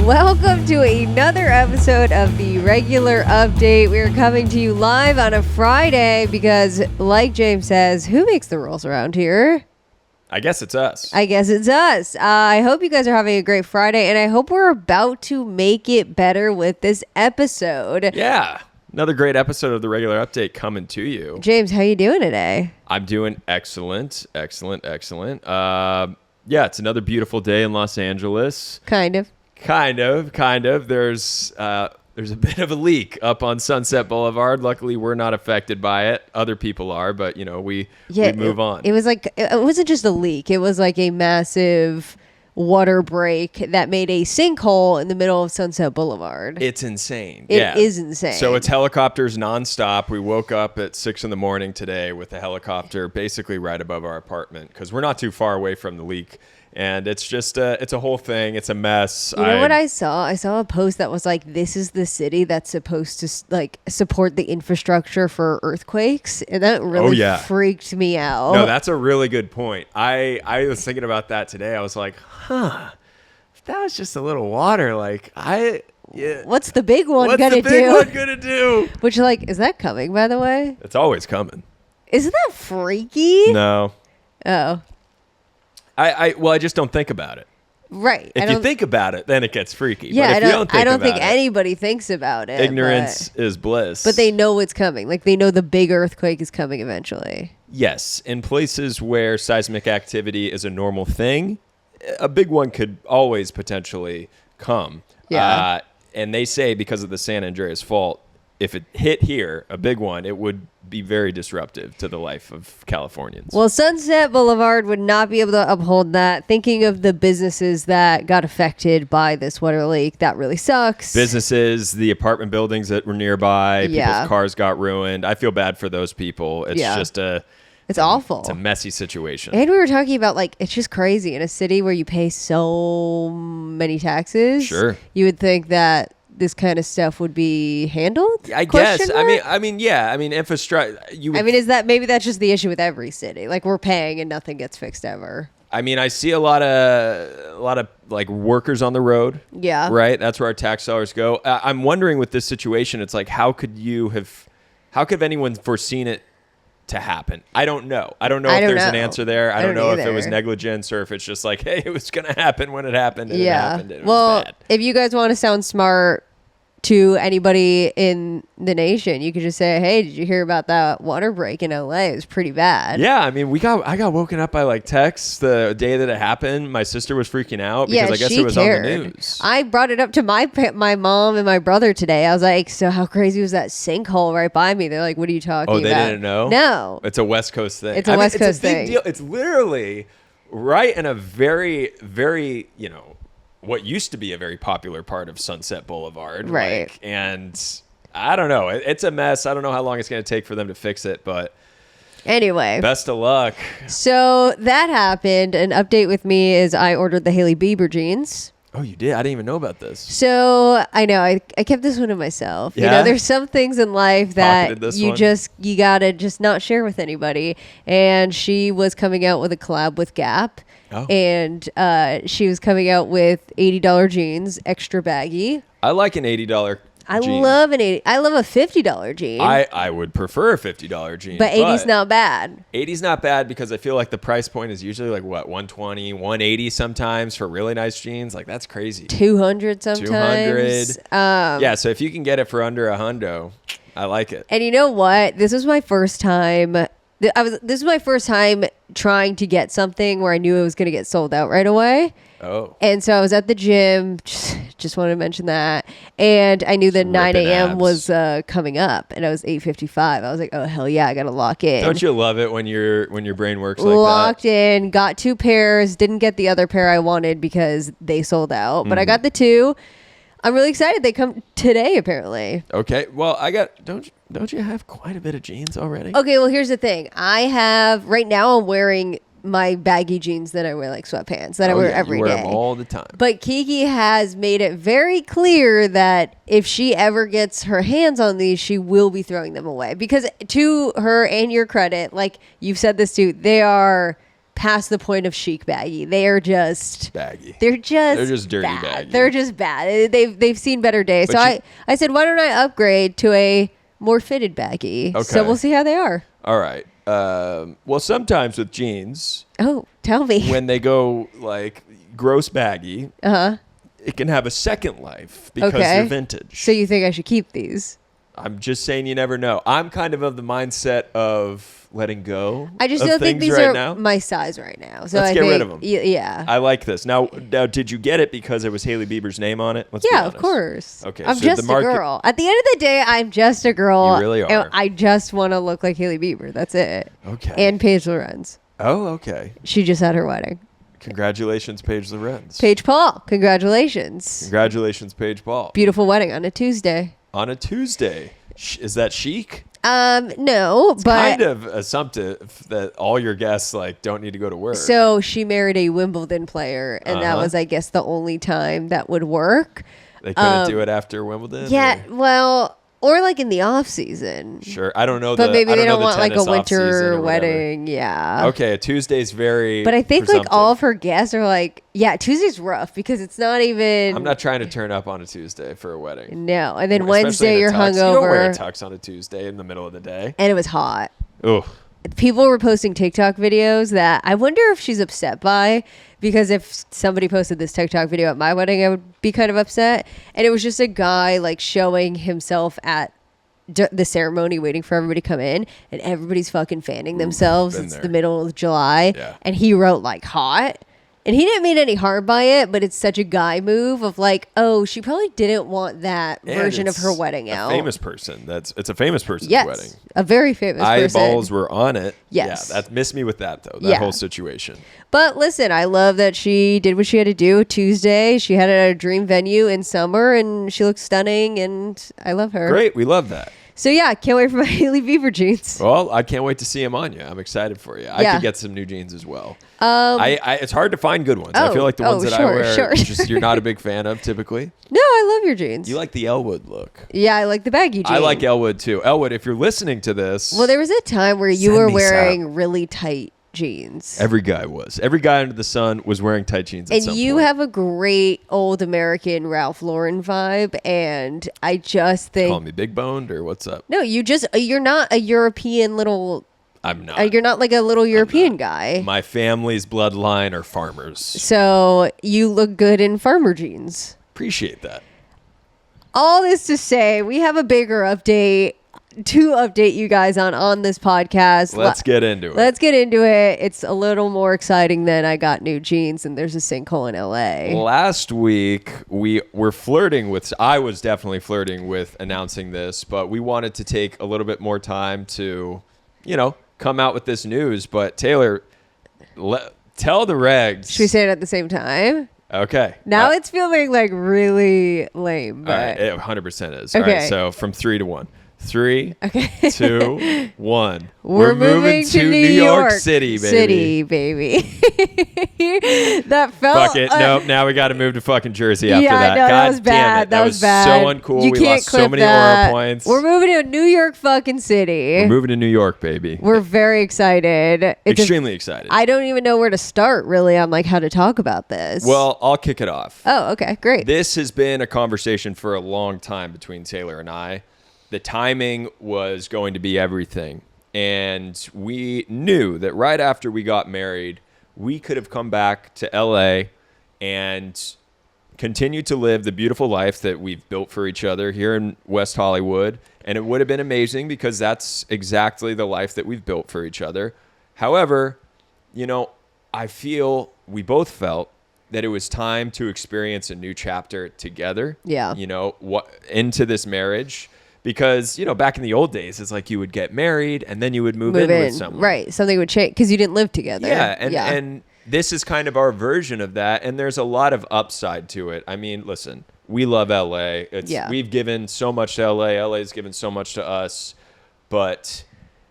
Welcome to another episode of the Regular Update. We're coming to you live on a Friday because, like James says, who makes the rules around here? I guess it's us. I hope you guys are having a great Friday, and I hope we're about to make it better with this episode. Yeah. Another great episode of the Regular Update coming to you. James, how you doing today? I'm doing excellent. Yeah, it's another beautiful day in Los Angeles. Kind of. There's a bit of a leak up on Sunset Boulevard. Luckily, we're not affected by it. Other people are, but we move on. It was like, it wasn't just a leak. It was like a massive water break that made a sinkhole in the middle of Sunset Boulevard. It's insane. It is insane. So it's helicopters nonstop. We woke up at 6 a.m. today with a helicopter basically right above our apartment because we're not too far away from the leak. And it's just it's a whole thing. It's a mess. You know what I saw? I saw a post that was like, this is the city that's supposed to like support the infrastructure for earthquakes. And that really freaked me out. No, that's a really good point. I was thinking about that today. I was like, if that was just a little water, what's the big one gonna do? Which, like, is that coming, by the way? It's always coming. Isn't that freaky? No. Oh. I just don't think about it. Right. If you think about it, then it gets freaky. Yeah, but I don't think anybody thinks about it. Ignorance is bliss. But they know it's coming. Like, they know the big earthquake is coming eventually. Yes. In places where seismic activity is a normal thing, a big one could always potentially come. Yeah. And they say because of the San Andreas Fault, if it hit here, a big one, it would be very disruptive to the life of Californians. Well, Sunset Boulevard would not be able to uphold that. Thinking of the businesses that got affected by this water leak, that really sucks. Businesses, the apartment buildings that were nearby, people's cars got ruined. I feel bad for those people. It's just it's awful. It's a messy situation. And we were talking about, like, it's just crazy. In a city where you pay so many taxes, sure, you would think that this kind of stuff would be handled? I guess. I mean, infrastructure. Is that maybe that's just the issue with every city? Like, we're paying and nothing gets fixed ever. I mean, I see a lot of like workers on the road. Yeah. Right. That's where our tax dollars go. I'm wondering with this situation, it's like, how could anyone foreseen it to happen? I don't know. I don't know if there's an answer there. I don't know if it was negligence or if it's just like, hey, it was going to happen when it happened. And it happened. And it was bad. If you guys want to sound smart to anybody in the nation, you could just say, hey, did you hear about that water break in LA? It was pretty bad. Yeah. I mean, I got woken up by like texts the day that it happened. My sister was freaking out because I guess it was cared. on the news. I brought it up to my mom and my brother today. I was like, so how crazy was that sinkhole right by me? They're like, what are you talking about? Oh, they didn't know? No. It's a West Coast thing. It's a West Coast thing. Big deal. It's literally right in a very, very, what used to be a very popular part of Sunset Boulevard. Right. And I don't know. It's a mess. I don't know how long it's going to take for them to fix it, but anyway. Best of luck. So that happened. An update with me is I ordered the Hailey Bieber jeans. Oh, you did? I didn't even know about this. So I know I kept this one to myself. Yeah? There's some things in life that you gotta just not share with anybody. And she was coming out with a collab with Gap. Oh. And she was coming out with $80 jeans, extra baggy. I like an $80 I love a $50 jean. I would prefer a $50 jean. But 80's not bad. 80's not bad because I feel like the price point is usually like what, 120, 180 sometimes for really nice jeans. Like that's crazy. 200 sometimes. 200. Yeah, so if you can get it for under $100, I like it. And you know what? This was my first time. This is my first time trying to get something where I knew it was going to get sold out right away. Oh. And so I was at the gym. Just wanted to mention that. And I knew that 9 a.m. was coming up, and I was 8:55. I was like, oh, hell yeah, I got to lock in. Don't you love it when your brain works like that? Locked in, got 2 pairs, didn't get the other pair I wanted because they sold out. But I got the 2. I'm really excited. They come today, apparently. Okay. Well, don't you have quite a bit of jeans already? Okay, well, here's the thing. Right now I'm wearing my baggy jeans that I wear like sweatpants that I wear every day. You wear them all the time. But Kiki has made it very clear that if she ever gets her hands on these, she will be throwing them away. Because to her and your credit, like you've said this too, they are past the point of chic baggy. They are just baggy. They're just dirty bad. baggy. They're just bad. They've seen better days. But so I said, why don't I upgrade to a more fitted baggy? Okay. So we'll see how they are. All right. Well, sometimes with jeans. Oh, tell me. When they go like gross baggy, it can have a second life because they're vintage. So you think I should keep these? I'm just saying you never know. I'm kind of the mindset of letting go. I just don't think these are my size right now. So let's get rid of them. Yeah. I like this. Now, did you get it because it was Hailey Bieber's name on it? Let's be honest. Of course. Okay. I'm just a girl. At the end of the day, I'm just a girl. You really are. And I just want to look like Hailey Bieber. That's it. Okay. And Paige Lorenz. Oh, okay. She just had her wedding. Congratulations, Paige Lorenz. Paige Paul. Congratulations. Congratulations, Paige Paul. Beautiful wedding on a Tuesday. On a Tuesday. Is that chic? No, it's but kind of assumptive that all your guests don't need to go to work. So she married a Wimbledon player, and that was, I guess, the only time that would work. They couldn't do it after Wimbledon? Yeah, well, or like in the off season. Sure, I don't know. But maybe they don't want like a winter wedding. Yeah. Okay, a Tuesday's very. But I think like all of her guests are like, yeah, Tuesday's rough because it's not even. I'm not trying to turn up on a Tuesday for a wedding. No, and then Wednesday you're hungover. You don't wear a tux on a Tuesday in the middle of the day. And it was hot. Ugh. People were posting TikTok videos that I wonder if she's upset by, because if somebody posted this TikTok video at my wedding, I would be kind of upset. And it was just a guy like showing himself at the ceremony waiting for everybody to come in, and everybody's fucking fanning themselves. It's the middle of July. Yeah. And he wrote like hot. And he didn't mean any harm by it, but it's such a guy move of like, oh, she probably didn't want that version of her wedding out. Famous person. It's a famous person's wedding. A very famous person. Eyeballs were on it. Yes. Yeah, that missed me with that though. That whole situation. But listen, I love that she did what she had to do Tuesday. She had it at a dream venue in summer, and she looks stunning, and I love her. Great, we love that. So yeah, can't wait for my Hailey Bieber jeans. Well, I can't wait to see them on you. I'm excited for you. I could get some new jeans as well. It's hard to find good ones. I feel like the ones that I wear, you're not a big fan of typically. No, I love your jeans. You like the Elwood look. Yeah, I like the baggy jeans. I like Elwood too. Elwood, if you're listening to this. Well, there was a time where you were wearing really tight jeans. Every guy was. Every guy under the sun was wearing tight jeans at some point. And you have a great old American Ralph Lauren vibe, and I just think... Call me big boned or what's up? No, you're not a European little... I'm not. You're not like a little European guy. My family's bloodline are farmers. So you look good in farmer jeans. Appreciate that. All this to say, we have a bigger update to update you guys on this podcast. Let's get into it. Let's get into it. It's a little more exciting than I got new jeans and there's a sinkhole in LA. Last week, we were flirting with, I was definitely flirting with announcing this, but we wanted to take a little bit more time to, come out with this news. But Taylor, tell the regs. Should we say it at the same time? Okay. Now it's feeling like really lame. But... All right, it 100% is. Okay. All right, so from 3 to 1. 3, 2, 1. We're moving to New York City, baby. That felt... Fuck it. Nope. Now we got to move to fucking Jersey after that. No, God that was bad. That was bad. so uncool. We lost so many aura points. We're moving to New York fucking City. We're moving to New York, baby. We're very excited. Extremely excited. I don't even know where to start, really, on like how to talk about this. Well, I'll kick it off. Oh, okay. Great. This has been a conversation for a long time between Taylor and I. The timing was going to be everything. And we knew that right after we got married, we could have come back to LA and continued to live the beautiful life that we've built for each other here in West Hollywood. And it would have been amazing because that's exactly the life that we've built for each other. However, I feel we both felt that it was time to experience a new chapter together. Yeah. Into this marriage. Because, back in the old days, it's like you would get married and then you would move in with someone. Right. Something would change because you didn't live together. Yeah. And this is kind of our version of that. And there's a lot of upside to it. I mean, listen, we love LA. We've given so much to LA. LA's given so much to us. But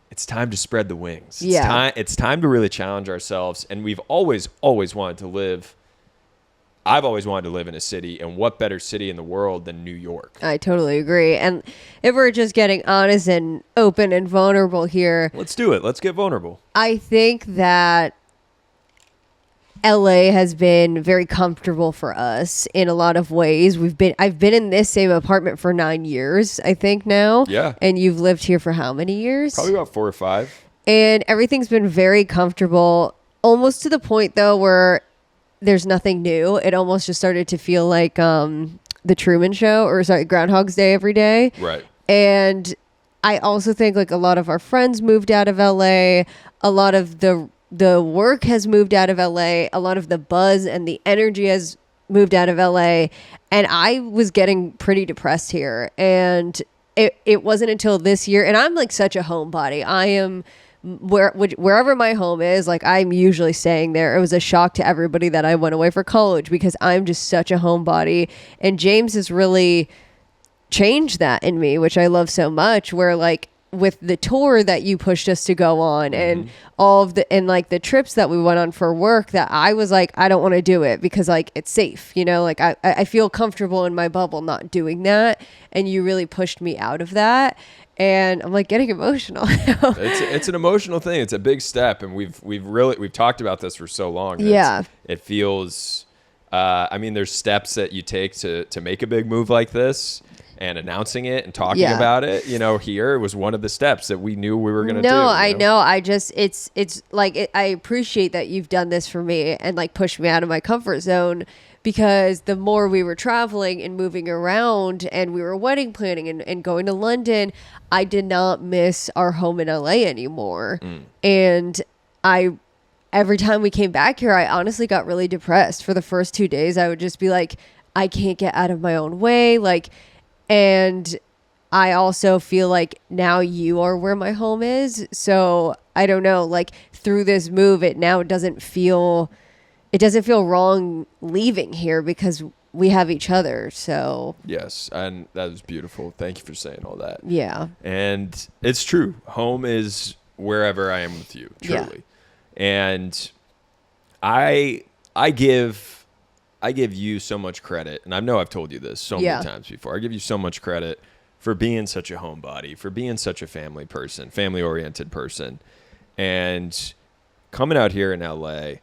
it's time to spread the wings. It's time to really challenge ourselves. And we've always wanted to live. I've always wanted to live in a city, and what better city in the world than New York? I totally agree. And if we're just getting honest and open and vulnerable here. Let's do it. Let's get vulnerable. I think that LA has been very comfortable for us in a lot of ways. I've been in this same apartment for 9 years, I think now. Yeah. And you've lived here for how many years? Probably about 4 or 5. And everything's been very comfortable, almost to the point though where there's nothing new. It almost just started to feel like the Truman Show, or sorry, Groundhog's Day every day. Right. And I also think like a lot of our friends moved out of LA. A lot of the work has moved out of LA. A lot of the buzz and the energy has moved out of LA. And I was getting pretty depressed here. And it wasn't until this year, and I'm like such a homebody. I am wherever my home is, like I'm usually staying there. It was a shock to everybody that I went away for college because I'm just such a homebody. And James has really changed that in me, which I love so much, where like with the tour that you pushed us to go on and all of the, and like the trips that we went on for work, that I was like, I don't want to do it because like it's safe, you know, like I feel comfortable in my bubble not doing that. And you really pushed me out of that. And I'm like getting emotional. It's an emotional thing. It's a big step. And we've talked about this for so long. Yeah. It feels, I mean, there's steps that you take to make a big move like this. And announcing it and talking about it, you know, here was one of the steps that we knew we were going to do. No, I know. I just, it's like, I appreciate that you've done this for me and like pushed me out of my comfort zone, because the more we were traveling and moving around and we were wedding planning and going to London, I did not miss our home in LA anymore. And every time we came back here, I honestly got really depressed. For the first 2 days, I would just be like, I can't get out of my own way. Like, and I also feel like now you are where my home is. So I don't know, like through this move, it doesn't feel wrong leaving here because we have each other. So yes. And that was beautiful. Thank you for saying all that. Yeah. And it's true. Home is wherever I am with you, truly. Yeah. And I give you so much credit, and I know I've told you this so many times before. I give you so much credit for being such a homebody, for being such a family-oriented person, and coming out here in LA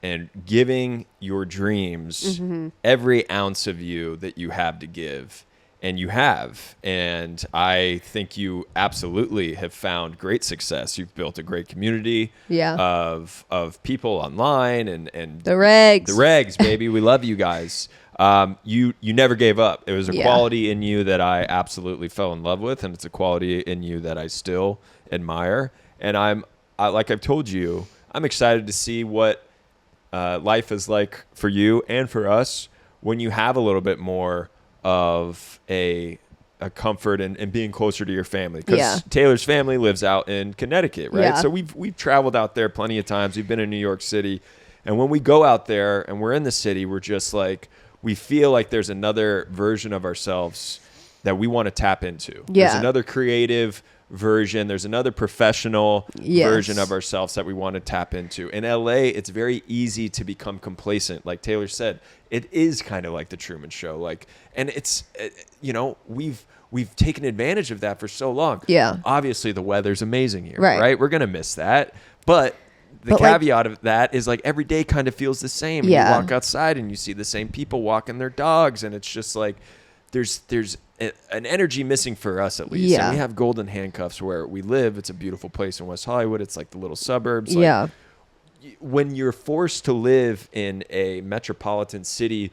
and giving your dreams every ounce of you that you have to give. And you have. And I think you absolutely have found great success. You've built a great community of people online and the regs, baby. We love you guys. You never gave up. It was a quality in you that I absolutely fell in love with, and it's a quality in you that I still admire. And like I've told you, I'm excited to see what life is like for you and for us when you have a little bit more of a comfort and being closer to your family, because Taylor's family lives out in Connecticut, right? So we've traveled out there plenty of times. We've been in New York City, and when we go out there and we're in the city, we're just like, we feel like there's another version of ourselves that we want to tap into. There's another creative version. There's another professional version of ourselves that we want to tap into. In LA, it's very easy to become complacent. Like Taylor said, it is kind of like the Truman Show. Like, and it's, you know, we've taken advantage of that for so long. Yeah. Obviously, the weather's amazing here, right? We're going to miss that. But the caveat of that is like every day kind of feels the same. You walk outside and you see the same people walking their dogs, and it's just like there's an energy missing for us, at least. And we have golden handcuffs where we live. It's a beautiful place in West Hollywood. It's like the little suburbs. Like, when you're forced to live in a metropolitan city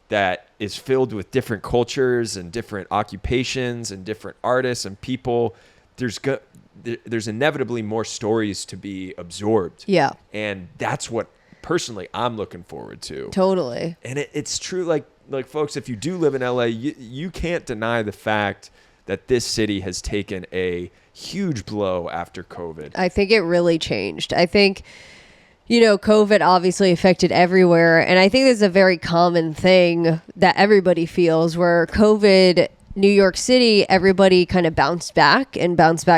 that is filled with different cultures and different occupations and different artists and people, there's inevitably more stories to be absorbed. Yeah. And that's what personally I'm looking forward to. Totally. And it's true. Like folks, if you do live in LA, you can't deny the fact that this city has taken a huge blow after COVID. I think it really changed. I think, you know, COVID obviously affected everywhere. And I think there's a very common thing that everybody feels where COVID, New York City, everybody kind of bounced back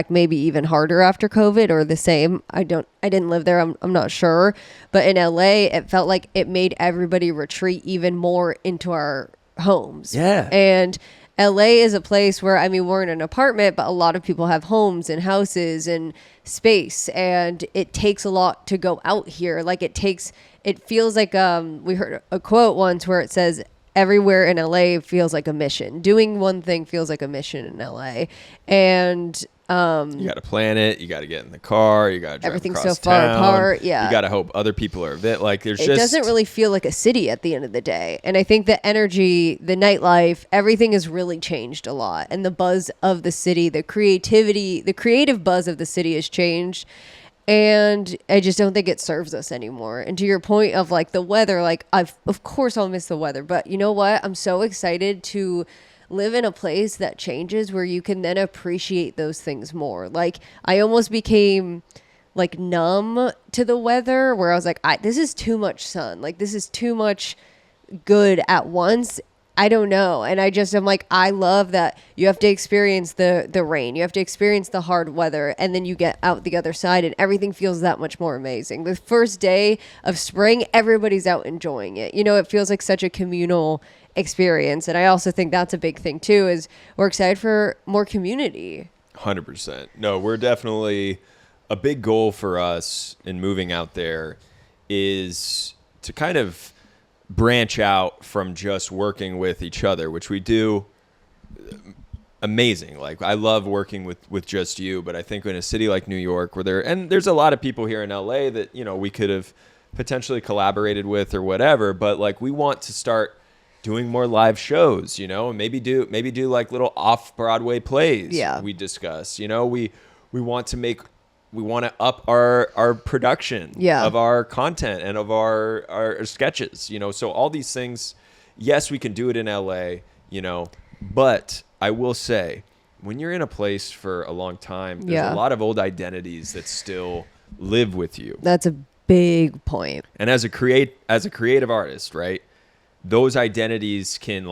maybe even harder after COVID, or the same. I didn't live there. I'm not sure. But in LA, it felt like it made everybody retreat even more into our homes. Yeah. And LA is a place where, I mean, we're in an apartment, but a lot of people have homes and houses and space, and it takes a lot to go out here. Like it takes it feels like we heard a quote once where it says everywhere in LA feels like a mission. Doing one thing feels like a mission in LA. And you got to plan it. You got to get in the car. You got to drive everything's across so far town. apart. Yeah. You got to hope other people are like it doesn't really feel like a city at the end of the day. And I think the energy, the nightlife, everything has really changed a lot. And the buzz of the city, the creativity, the creative buzz of the city has changed. And I just don't think it serves us anymore. And to your point of like the weather, like of course I'll miss the weather, but you know what? I'm so excited to live in a place that changes where you can then appreciate those things more. Like I almost became like numb to the weather where I was like, this is too much sun. Like this is too much good at once. I don't know. And I'm like, I love that you have to experience the rain. You have to experience the hard weather. And then you get out the other side and everything feels that much more amazing. The first day of spring, everybody's out enjoying it. You know, it feels like such a communal experience. And I also think that's a big thing too, is we're excited for more community. 100%. No, we're definitely, a big goal for us in moving out there is to kind of branch out from just working with each other, which we do amazing. Like I love working with just you, but I think in a city like New York where there's a lot of people here in LA that, you know, we could have potentially collaborated with or whatever, but like we want to start doing more live shows, you know, and maybe do like little off-Broadway plays. Yeah. We discuss, you know, we want to up our production of our content and of our sketches, you know. So all these things, yes, we can do it in LA, you know, but I will say when you're in a place for a long time, there's a lot of old identities that still live with you. That's a big point. And as a creative artist, right, those identities can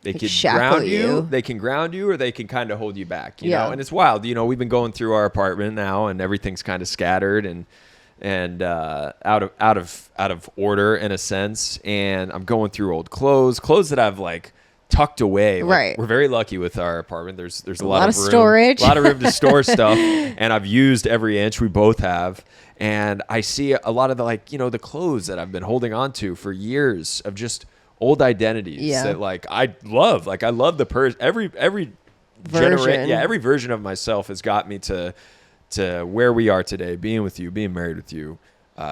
they can ground you. They can ground you, or they can kind of hold you back, you know. And it's wild, you know. We've been going through our apartment now, and everything's kind of scattered and out of order in a sense. And I'm going through old clothes that I've like tucked away. Right. We're very lucky with our apartment. There's a lot of room, storage, a lot of room to store stuff, and I've used every inch. We both have. And I see a lot of the clothes that I've been holding on to for years of just old identities that I love. Like I love every version. Every version of myself has got me to where we are today, being with you, being married with you,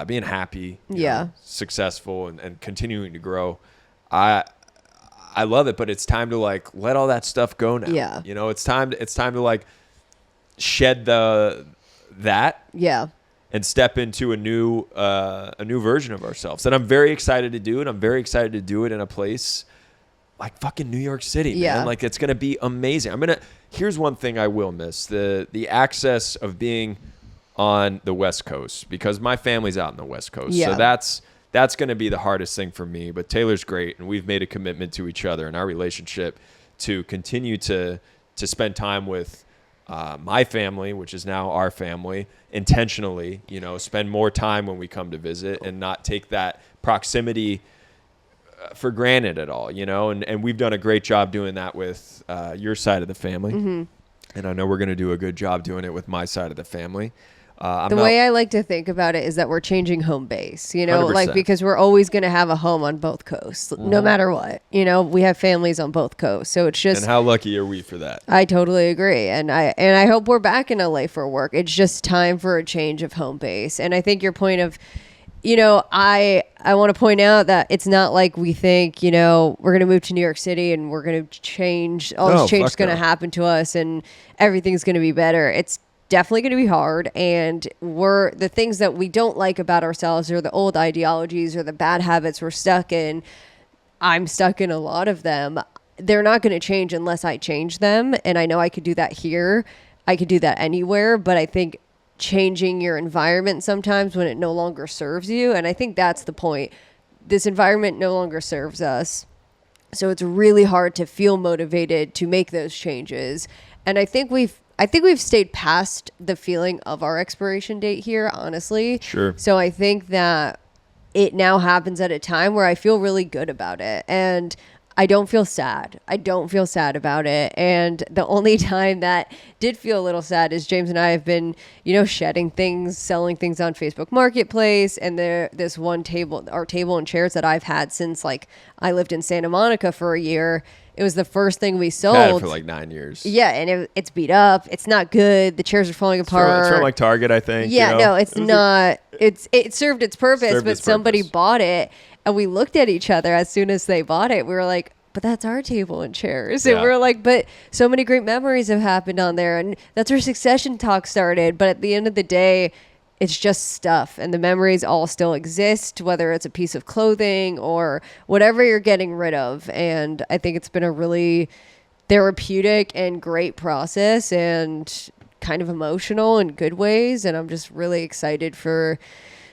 being happy, you know, successful and continuing to grow. I love it, but it's time to let all that stuff go now. Yeah. You know, it's time to shed that. Yeah. And step into a new version of ourselves. And I'm very excited to do it. I'm very excited to do it in a place like fucking New York City, man. Like it's gonna be amazing. Here's one thing I will miss: the access of being on the West Coast, because my family's out on the West Coast. Yeah. So that's gonna be the hardest thing for me. But Taylor's great, and we've made a commitment to each other and our relationship to continue to spend time with my family, which is now our family, intentionally, you know, spend more time when we come to visit and not take that proximity for granted at all, you know, and we've done a great job doing that with your side of the family. Mm-hmm. And I know we're going to do a good job doing it with my side of the family. The way I like to think about it is that we're changing home base, you know, 100%. because we're always going to have a home on both coasts, no matter what. You know, we have families on both coasts, so it's just. And how lucky are we for that? I totally agree, and I hope we're back in LA for work. It's just time for a change of home base, and I think your point of, you know, I want to point out that it's not like we think, you know, we're going to move to New York City and we're going to change. All this change is going to happen to us, and everything's going to be better. It's definitely going to be hard, and the things that we don't like about ourselves or the old ideologies or the bad habits we're stuck in. I'm stuck in a lot of them. They're not going to change unless I change them, and I know I could do that here. I could do that anywhere, but I think changing your environment sometimes when it no longer serves you, and I think that's the point. This environment no longer serves us, so it's really hard to feel motivated to make those changes. And I think we've stayed past the feeling of our expiration date here, honestly. Sure. So I think that it now happens at a time where I feel really good about it. And I don't feel sad. I don't feel sad about it. And the only time that did feel a little sad is James and I have been, shedding things, selling things on Facebook Marketplace. And this one table, our table and chairs that I've had since like I lived in Santa Monica for a year. It was the first thing we sold. Had it for like 9 years. Yeah, and it's beat up. It's not good. The chairs are falling apart. It's from like Target, I think. Yeah, no, it's not. It served its purpose, but somebody bought it. And we looked at each other as soon as they bought it. We were like, but that's our table and chairs. And we were like, but so many great memories have happened on there. And that's where Succession talk started. But at the end of the day, it's just stuff. And the memories all still exist, whether it's a piece of clothing or whatever you're getting rid of. And I think it's been a really therapeutic and great process and kind of emotional in good ways. And I'm just really excited for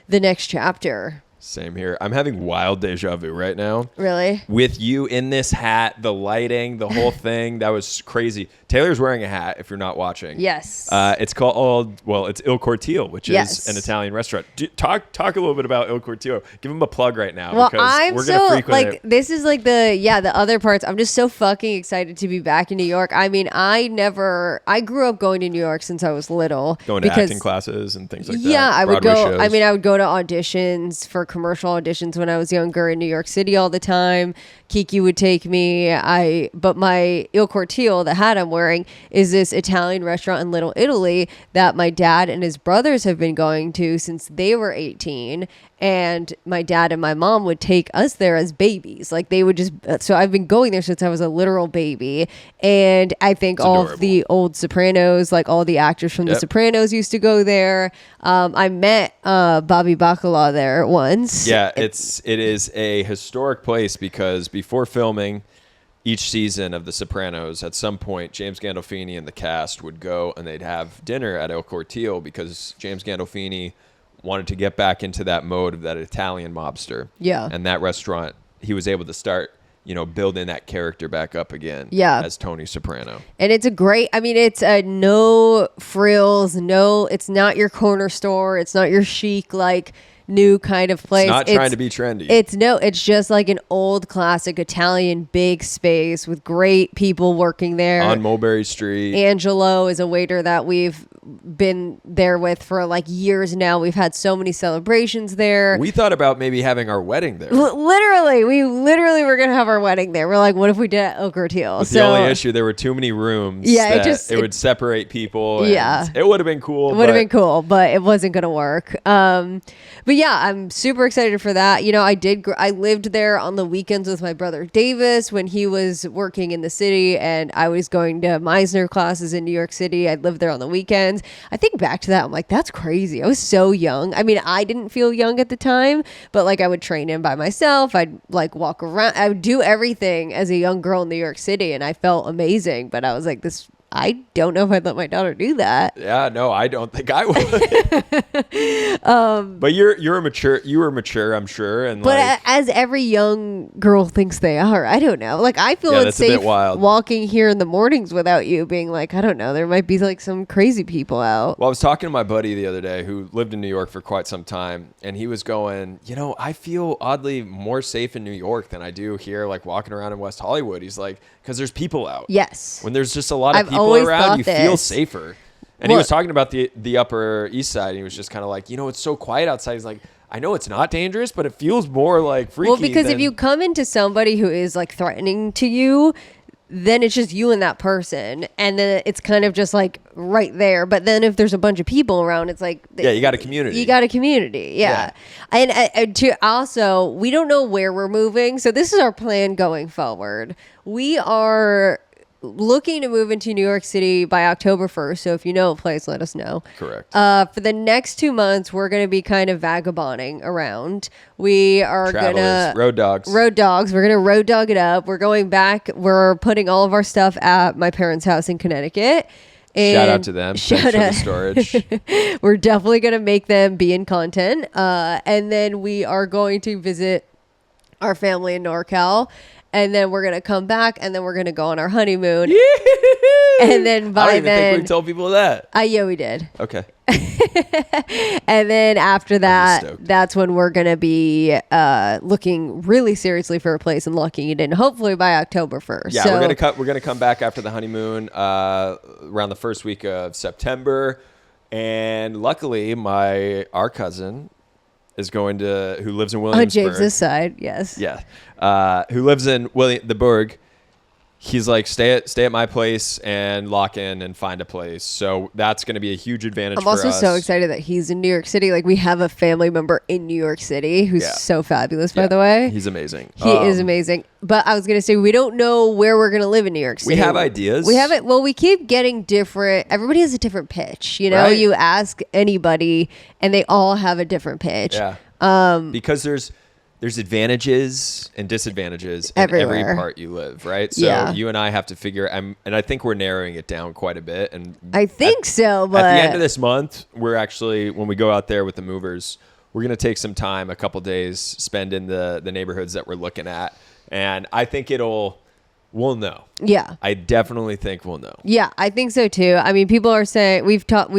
the next chapter. Same here. I'm having wild deja vu right now. Really? With you in this hat, the lighting, the whole thing. That was crazy. Taylor's wearing a hat, if you're not watching. Yes. It's called, it's Il Cortile, which is an Italian restaurant. Talk a little bit about Il Cortile. Give him a plug right now. Well, because we're going to frequent it. This is like the other parts. I'm just so fucking excited to be back in New York. I mean, I grew up going to New York since I was little. Going to acting classes and things like that. Yeah, I would Broadway go. shows. I mean, I would go to auditions for commercial auditions when I was younger in New York City all the time. Kiki would take me. But my Il Cortile, the hat I'm wearing, is this Italian restaurant in Little Italy that my dad and his brothers have been going to since they were 18. And my dad and my mom would take us there as babies. Like they would so I've been going there since I was a literal baby. And I think all of the old Sopranos, like all the actors from The Sopranos used to go there. I met Bobby Bacala there once. Yeah, it is a historic place because before filming each season of The Sopranos, at some point, James Gandolfini and the cast would go and they'd have dinner at Il Cortile because James Gandolfini wanted to get back into that mode of that Italian mobster. Yeah. And that restaurant, he was able to start, building that character back up again. Yeah. As Tony Soprano. And it's it's a no frills, it's not your corner store. It's not your chic, like, new kind of place. It's not trying to be trendy. It's just like an old classic Italian big space with great people working there. On Mulberry Street. Angelo is a waiter that we've been there with for like years now. We've had so many celebrations there. We thought about maybe having our wedding there. We literally were going to have our wedding there. We're like, what if we did it at Il Cortile? The only issue, there were too many rooms. Yeah, it would separate people. Yeah. It would have been cool. It would have been cool, but it wasn't going to work. But yeah, I'm super excited for that. I lived there on the weekends with my brother Davis when he was working in the city, and I was going to Meisner classes in New York City. I lived there on the weekends. I think back to that, I'm like, that's crazy. I was so young. I mean, I didn't feel young at the time, but like I would train in by myself. I'd like walk around. I would do everything as a young girl in New York City, and I felt amazing. But I was like, I don't know if I'd let my daughter do that. Yeah, no, I don't think I would. But you were mature, I'm sure. But as every young girl thinks they are, I don't know. Like I feel unsafe walking here in the mornings without you being like, I don't know, there might be like some crazy people out. Well, I was talking to my buddy the other day who lived in New York for quite some time, and he was going, I feel oddly more safe in New York than I do here, like walking around in West Hollywood. He's like, because there's people out. Yes. When there's just a lot of people around, you feel safer. And he was talking about the Upper East Side, and he was just kind of like, it's so quiet outside. He's like, I know it's not dangerous, but it feels more like freaky. Well, because if you come into somebody who is like threatening to you, then it's just you and that person, and then it's kind of just like right there. But then if there's a bunch of people around, it's like you got a community. Yeah. And to also, we don't know where we're moving, so this is our plan going forward. We are looking to move into New York City by October 1st. So if you know a place, let us know. Correct. For the next 2 months, we're going to be kind of vagabonding around. We are going to... Road dogs. We're going to road dog it up. We're going back. We're putting all of our stuff at my parents' house in Connecticut. And shout out to them. Thanks for the storage. We're definitely going to make them be in content. And then we are going to visit our family in NorCal. And then we're going to come back, and then we're going to go on our honeymoon. And then I don't even think we told people that. Yeah, we did. Okay. And then after that, that's when we're going to be looking really seriously for a place and locking it in, hopefully by October 1st. Yeah, so, we're gonna come back after the honeymoon around the first week of September. And luckily, our cousin is going to, who lives in Williamsburg. On James's side, yes. Yeah. Who lives in the Burg. He's like, stay at my place and lock in and find a place. So that's going to be a huge advantage for us. I'm also so excited that he's in New York City. Like, we have a family member in New York City who's so fabulous, by the way. He's amazing. He is amazing. But I was going to say, we don't know where we're going to live in New York City. We have ideas. We have it. Well, we keep getting different. Everybody has a different pitch. You know, right? You ask anybody and they all have a different pitch. Yeah. Because there's advantages and disadvantages in every part you live, right? So you and I have to figure, and I think we're narrowing it down quite a bit. And I think so, but at the end of this month, we're actually, when we go out there with the movers, we're going to take some time, a couple days, spend in the neighborhoods that we're looking at. And I think we'll know. Yeah. I definitely think we'll know. Yeah, I think so too. I mean, people are saying, we've talked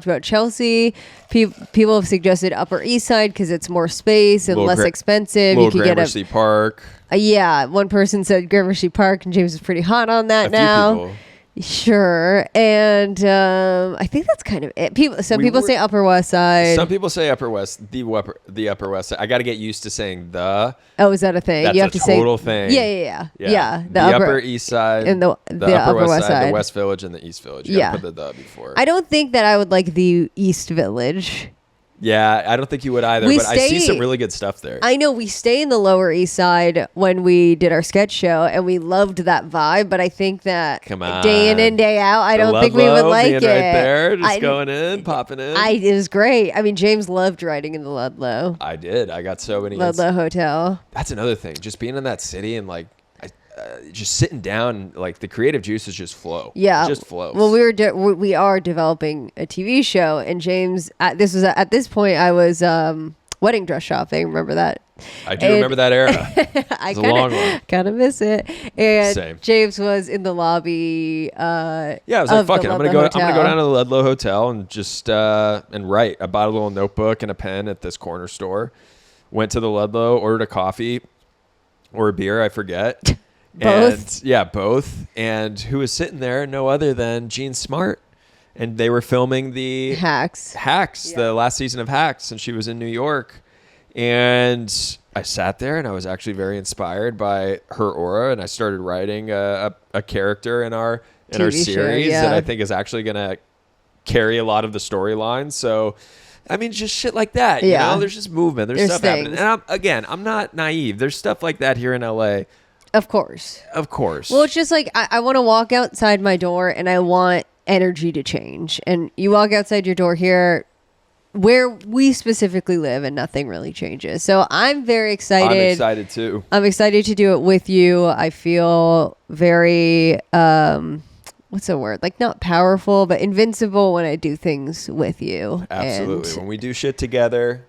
about Chelsea. People have suggested Upper East Side because it's more space and less expensive. You could Gramercy Park. Yeah, one person said Gramercy Park, and James is pretty hot on that now. Few people. Sure, and I think that's kind of it. Some people say Upper West Side. Some people say Upper West, the Upper West Side. I got to get used to saying the. Oh, is that a thing? That's you have to say total thing. Yeah. The Upper East Side and the Upper West Side, the West Village, and the East Village. You gotta put the before. I don't think that I would like the East Village. Yeah, I don't think you would either, but I see some really good stuff there. I know we stay in the Lower East Side when we did our sketch show, and we loved that vibe, but I think that day in and day out, I don't think we would like it. Right there, just going in, popping in. It was great. I mean, James loved riding in the Ludlow. I did. I got so many. Ludlow Hotel. That's another thing. Just being in that city and like, just sitting down, like the creative juices just flow. Yeah, it just flows. Well, we are developing a TV show, and James, at this point, I was wedding dress shopping. Remember that? I do remember that era. I kind of miss it. And Same. James was in the lobby. I was like, "Fuck it, I'm gonna go down to the Ludlow Hotel and just and write." I bought a little notebook and a pen at this corner store. Went to the Ludlow, ordered a coffee or a beer, I forget. Both? And both. And who was sitting there? No other than Gene Smart. And they were filming the Hacks, the last season of Hacks, and she was in New York. And I sat there, and I was actually very inspired by her aura, and I started writing a character in our series that I think is actually going to carry a lot of the storyline. So, I mean, just shit like that. You know, there's just movement. There's stuff happening. And I'm not naive. There's stuff like that here in LA. Of course. Well, it's just like I want to walk outside my door and I want energy to change. And you walk outside your door here where we specifically live and nothing really changes. So I'm very excited. I'm excited too. I'm excited to do it with you. I feel very, what's the word? Like not powerful, but invincible when I do things with you. Absolutely. When we do shit together,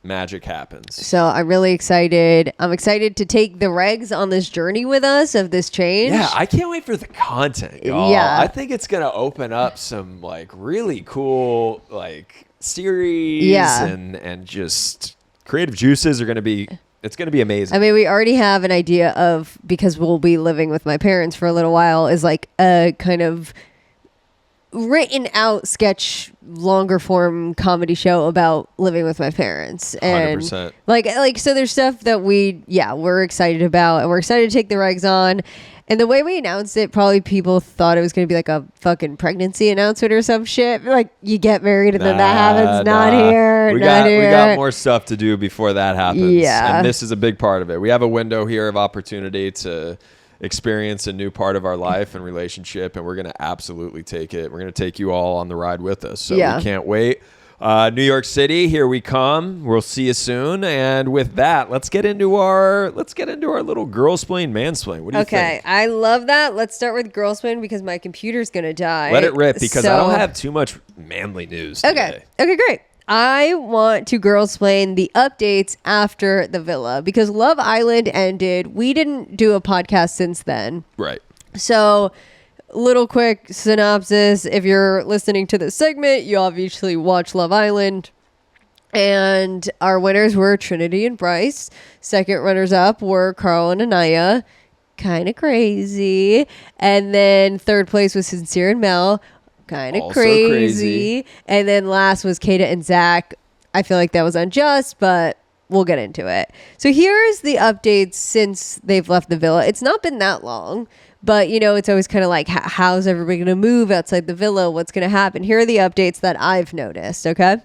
magic happens. So I'm really excited. I'm excited to take the regs on this journey with us of this change. Yeah, I can't wait for the content, y'all. Yeah. I think it's going to open up some like really cool like series and just creative juices are going to be, it's going to be amazing. I mean, we already have an idea of, because we'll be living with my parents for a little while, is like a kind of written out sketch, longer form comedy show about living with my parents. And 100%. Like, so there's stuff that we're excited about, and we're excited to take the regs on. And the way we announced it, probably people thought it was going to be like a fucking pregnancy announcement or some shit. Like, you get married and then that happens. Not here. We got more stuff to do before that happens. Yeah. And this is a big part of it. We have a window here of opportunity to experience a new part of our life and relationship, and we're going to absolutely take it. We're going to take you all on the ride with us. So we can't wait. New York City, here we come. We'll see you soon. And with that, let's get into our little Girlsplain, Mansplain. What do you think? Okay, I love that. Let's start with Girlsplain because my computer's gonna die. Let it rip because I don't have too much manly news today. Okay, great. I want to Girlsplain the updates after the villa because Love Island ended. We didn't do a podcast since then. Right. So little quick synopsis. If you're listening to this segment, you obviously watch Love Island. And our winners were Trinity and Bryce. Second runners up were Carl and Anaya. Kind of crazy. And then third place was Sincere and Mel. Kind of crazy. And then last was Kata and Zach. I feel like that was unjust, but we'll get into it. So here's the updates since they've left the villa. It's not been that long, but it's always kind of like, how's everybody going to move outside the villa? What's going to happen? Here are the updates that I've noticed, okay?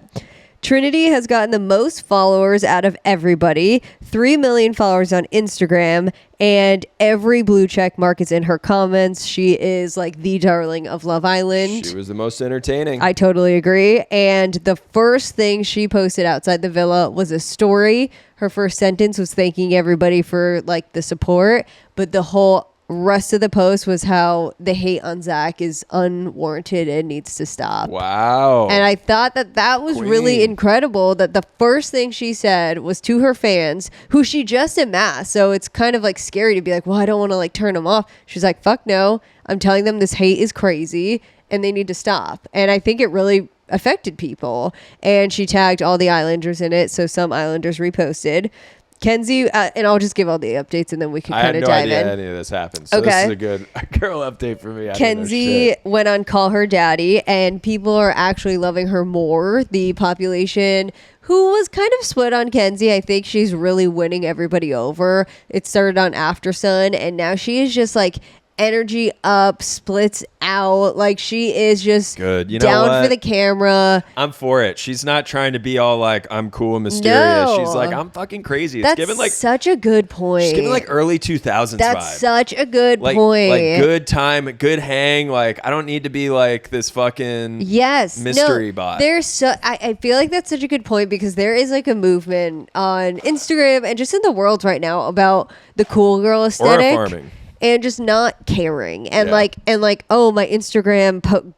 Trinity has gotten the most followers out of everybody, 3 million followers on Instagram, and every blue check mark is in her comments. She is like the darling of Love Island. She was the most entertaining. I totally agree. And the first thing she posted outside the villa was a story. Her first sentence was thanking everybody for like the support, but the whole rest of the post was how the hate on Zach is unwarranted and needs to stop. Wow. And I thought that was really incredible that the first thing she said was to her fans, who she just amassed. So it's kind of like scary to be like, well, I don't want to like turn them off. She's like, fuck no. I'm telling them this hate is crazy and they need to stop. And I think it really affected people. And she tagged all the Islanders in it. So some Islanders reposted. Kenzie, and I'll just give all the updates and then we can kind of dive in. I had no idea any of this happened. So this is a good girl update for me. Kenzie went on Call Her Daddy and people are actually loving her more. The population who was kind of split on Kenzie, I think she's really winning everybody over. It started on After Sun and now she is just like energy up, splits out. Like she is just good. Down for the camera. I'm for it. She's not trying to be all like, I'm cool and mysterious. She's like, I'm fucking crazy. That's given like such a good point. She's giving like early 2000s That's vibe. Such a good point. Like good time, good hang. Like I don't need to be like this fucking mystery bot. I feel like that's such a good point because there is like a movement on Instagram and just in the world right now about the cool girl aesthetic. Or farming. And just not caring and like oh, my Instagram